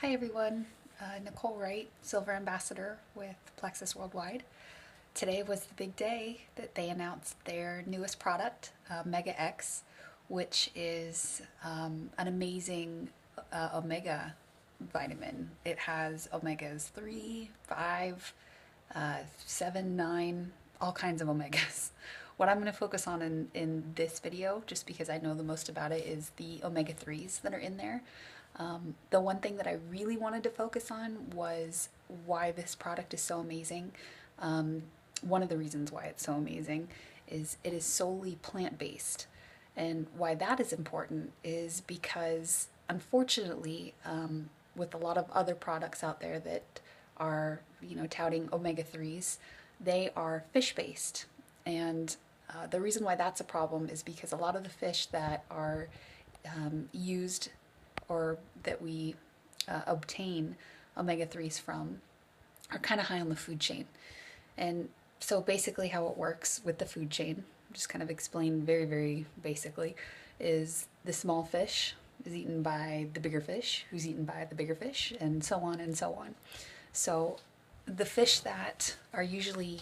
Hi everyone, Nicole Wright, Silver Ambassador with Plexus Worldwide. Today was the big day that they announced their newest product, MegaX, which is an amazing omega vitamin. It has omegas 3, 5, 7, 9, all kinds of omegas. What I'm going to focus on in this video, just because I know the most about it, is the omega 3s that are in there. The one thing that I really wanted to focus on was why this product is so amazing. One of the reasons why it's so amazing is it is solely plant-based. And why that is important is because, unfortunately, with a lot of other products out there that are, touting omega-3s, they are fish-based. And the reason why that's a problem is because a lot of the fish that are used or that we obtain omega-3s from are kind of high on the food chain. And so basically how it works with the food chain, just kind of explain very, very basically, is the small fish is eaten by the bigger fish, who's eaten by the bigger fish, and so on and so on. So the fish that are usually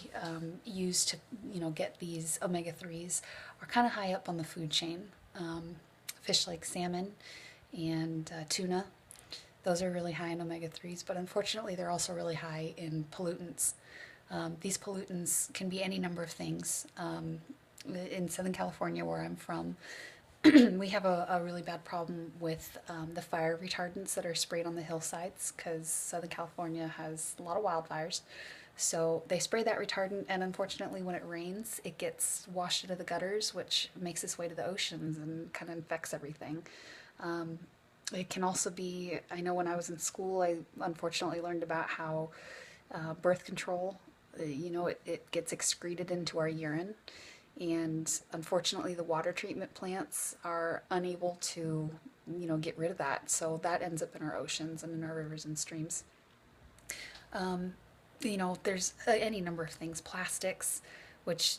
used to, get these omega-3s are kind of high up on the food chain. Fish like salmon and tuna, those are really high in omega-3s, but unfortunately they're also really high in pollutants. These pollutants can be any number of things. In Southern California, where I'm from, we have a really bad problem with the fire retardants that are sprayed on the hillsides because Southern California has a lot of wildfires. So they spray that retardant, and unfortunately when it rains, it gets washed into the gutters, which makes its way to the oceans and kind of infects everything. It can also be, I know when I was in school, I unfortunately learned about how birth control, it gets excreted into our urine. And unfortunately, the water treatment plants are unable to, get rid of that. So that ends up in our oceans and in our rivers and streams. There's any number of things, plastics, which,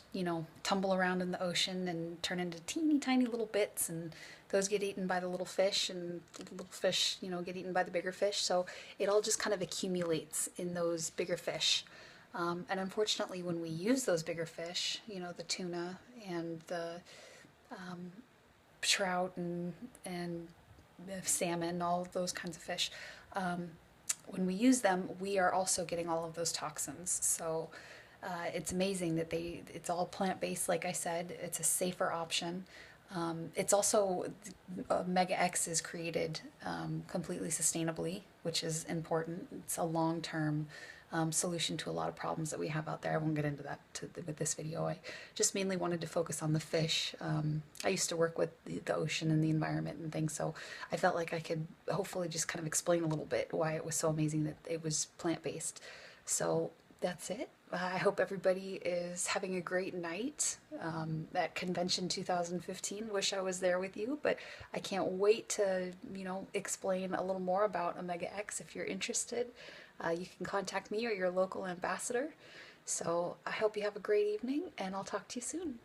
tumble around in the ocean and turn into teeny tiny little bits, and those get eaten by the little fish, and the little fish, get eaten by the bigger fish. So it all just kind of accumulates in those bigger fish. And unfortunately, when we use those bigger fish, the tuna and the trout and the salmon, all of those kinds of fish, when we use them, we are also getting all of those toxins. So it's amazing that it's all plant-based, like I said. It's a safer option. It's also, MegaX is created completely sustainably, which is important. It's a long-term solution to a lot of problems that we have out there. I won't get into that with this video. I just mainly wanted to focus on the fish. I used to work with the ocean and the environment and things, so I felt like I could hopefully just kind of explain a little bit why it was so amazing that it was plant-based. So that's it. I hope everybody is having a great night at Convention 2015. Wish I was there with you, but I can't wait to, explain a little more about OmegaX. If you're interested, you can contact me or your local ambassador. So I hope you have a great evening, and I'll talk to you soon.